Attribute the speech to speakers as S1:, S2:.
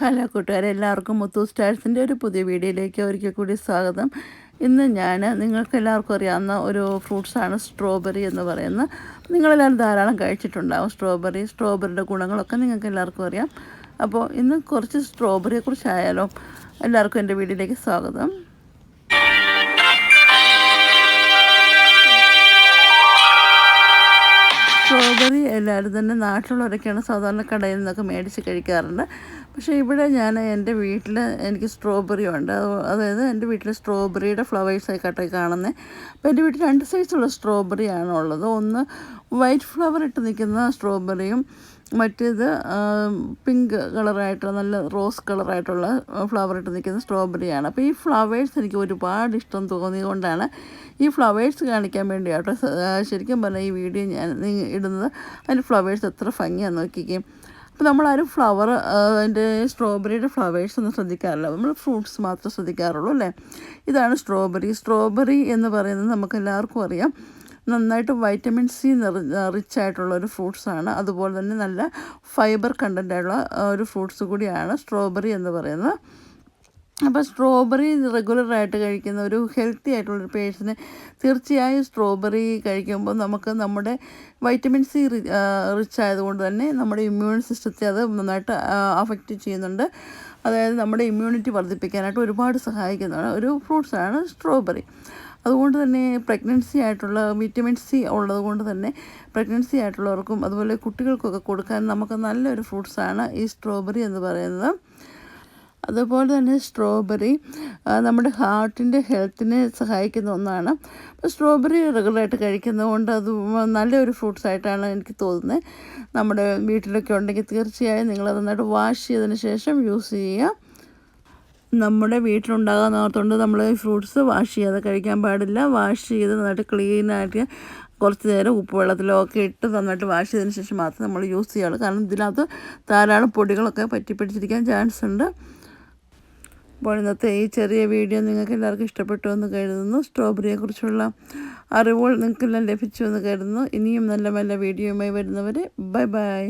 S1: Hello കൂട്ടുകാരെ, എല്ലാവർക്കും മുത്തു സ്റ്റാഴ്സിൻ്റെ ഒരു പുതിയ വീഡിയോയിലേക്ക് ഒരിക്കൽ കൂടി സ്വാഗതം. ഇന്ന് ഞാൻ നിങ്ങൾക്ക് എല്ലാവർക്കും അറിയാവുന്ന ഒരു ഫ്രൂട്ട്സാണ് സ്ട്രോബെറി എന്ന് പറയുന്നത്. നിങ്ങളെല്ലാവരും ധാരാളം കഴിച്ചിട്ടുണ്ടാകും സ്ട്രോബെറിയുടെ ഗുണങ്ങളൊക്കെ നിങ്ങൾക്ക് എല്ലാവർക്കും അറിയാം. അപ്പോൾ ഇന്ന് കുറച്ച് സ്ട്രോബെറിയെക്കുറിച്ചായാലോ. എല്ലാവർക്കും എൻ്റെ വീഡിയോയിലേക്ക് സ്വാഗതം. സ്ട്രോബെറി എല്ലാവരും തന്നെ നാട്ടിലുള്ളവരൊക്കെയാണ് സാധാരണ കടയിൽ നിന്നൊക്കെ മേടിച്ച് കഴിക്കാറുണ്ട്. പക്ഷേ ഇവിടെ ഞാൻ എൻ്റെ വീട്ടിൽ എനിക്ക് സ്ട്രോബെറി ഉണ്ട്. അതായത് എൻ്റെ വീട്ടിൽ സ്ട്രോബെറിയുടെ ഫ്ലവേഴ്സായിക്കട്ടെ കാണുന്നത്. അപ്പോൾ എൻ്റെ വീട്ടിൽ 2 സൈസുള്ള സ്ട്രോബെറിയാണ് ഉള്ളത്. ഒന്ന് വൈറ്റ് ഫ്ലവർ ഇട്ട് നിൽക്കുന്ന സ്ട്രോബെറിയും മറ്റേത് പിങ്ക് കളറായിട്ടുള്ള നല്ല റോസ് കളറായിട്ടുള്ള ഫ്ലവർ ഇട്ട് നിൽക്കുന്ന സ്ട്രോബെറിയാണ്. അപ്പോൾ ഈ ഫ്ലവേഴ്സ് എനിക്ക് ഒരുപാട് ഇഷ്ടം തോന്നിയതുകൊണ്ടാണ് ഈ ഫ്ലവേഴ്സ് കാണിക്കാൻ വേണ്ടിയാട്ടോ ശരിക്കും പറഞ്ഞാൽ ഈ വീഡിയോ ഞാൻ ഇടുന്നത്. അതിൻ്റെ ഫ്ലവേഴ്സ് എത്ര ഭംഗിയാണെന്ന് നോക്കിക്കുകയും. അപ്പോൾ നമ്മളാരും അതിൻ്റെ സ്ട്രോബെറിയുടെ ഫ്ലവേഴ്സ് ഒന്നും ശ്രദ്ധിക്കാറില്ല. നമ്മൾ ഫ്രൂട്ട്സ് മാത്രമേ ശ്രദ്ധിക്കാറുള്ളൂ അല്ലേ. ഇതാണ് സ്ട്രോബെറി എന്ന് പറയുന്നത് നമുക്ക് എല്ലാവർക്കും അറിയാം. നന്നായിട്ട് വൈറ്റമിൻ സി റിച്ച് ആയിട്ടുള്ള ഒരു ഫ്രൂട്ട്സാണ്. അതുപോലെ തന്നെ നല്ല ഫൈബർ കണ്ടൻ്റായിട്ടുള്ള ഒരു ഫ്രൂട്ട്സ് കൂടിയാണ് സ്ട്രോബെറി എന്ന് പറയുന്നത്. അപ്പോൾ സ്ട്രോബെറി റെഗുലറായിട്ട് കഴിക്കുന്ന ഒരു ഹെൽത്തി ആയിട്ടുള്ളൊരു പേഴ്സണ് തീർച്ചയായും സ്ട്രോബെറി കഴിക്കുമ്പോൾ നമുക്ക് നമ്മുടെ വൈറ്റമിൻ സി റിച്ച് ആയതുകൊണ്ട് തന്നെ നമ്മുടെ ഇമ്മ്യൂൺ സിസ്റ്റത്തെ അത് നന്നായിട്ട് അഫക്റ്റ് ചെയ്യുന്നുണ്ട്. അതായത് നമ്മുടെ ഇമ്മ്യൂണിറ്റി വർദ്ധിപ്പിക്കാനായിട്ട് ഒരുപാട് സഹായിക്കുന്ന ഒരു ഫ്രൂട്ട്സാണ് സ്ട്രോബെറി. അതുകൊണ്ട് തന്നെ പ്രഗ്നൻസി ആയിട്ടുള്ള വിറ്റമിൻ സി ഉള്ളത് കൊണ്ട് തന്നെ പ്രഗ്നൻസി ആയിട്ടുള്ളവർക്കും അതുപോലെ കുട്ടികൾക്കൊക്കെ കൊടുക്കാൻ നമുക്ക് നല്ലൊരു ഫ്രൂട്ട്സാണ് ഈ സ്ട്രോബെറി എന്ന് പറയുന്നത്. അതുപോലെ തന്നെ സ്ട്രോബെറി നമ്മുടെ ഹാർട്ടിൻ്റെ ഹെൽത്തിനെ സഹായിക്കുന്ന ഒന്നാണ്. അപ്പോൾ സ്ട്രോബെറി റെഗുലറായിട്ട് കഴിക്കുന്നതുകൊണ്ട് അത് നല്ലൊരു ഫ്രൂട്ട്സായിട്ടാണ് എനിക്ക് തോന്നുന്നത്. നമ്മുടെ വീട്ടിലൊക്കെ ഉണ്ടെങ്കിൽ തീർച്ചയായും നിങ്ങളത് നന്നായിട്ട് വാഷ് ചെയ്തതിന് ശേഷം യൂസ് ചെയ്യുക. നമ്മുടെ വീട്ടിലുണ്ടാകാവുന്നതുകൊണ്ട് നമ്മൾ ഫ്രൂട്ട്സ് വാഷ് ചെയ്യാതെ കഴിക്കാൻ പാടില്ല. വാഷ് ചെയ്ത് നന്നായിട്ട് ക്ലീനായിട്ട് കുറച്ച് നേരം ഉപ്പ് വെള്ളത്തിലൊക്കെ ഇട്ട് നന്നായിട്ട് വാഷ് ചെയ്തതിന് ശേഷം മാത്രമേ നമ്മൾ യൂസ് ചെയ്യുള്ളൂ. കാരണം ഇതിനകത്ത് ധാരാളം പൊടികളൊക്കെ പറ്റിപ്പിടിച്ചിരിക്കാൻ ചാൻസ് ഉണ്ട്. അപ്പോൾ ഇന്നത്തെ ഈ ചെറിയ വീഡിയോ നിങ്ങൾക്ക് എല്ലാവർക്കും ഇഷ്ടപ്പെട്ടു എന്ന് കരുതുന്നു. സ്ട്രോബെറിയെക്കുറിച്ചുള്ള അറിവുകൾ നിങ്ങൾക്കെല്ലാം ലഭിച്ചു എന്ന് കരുതുന്നു. ഇനിയും നല്ല നല്ല വീഡിയോയുമായി വരുന്നവരെ ബൈ.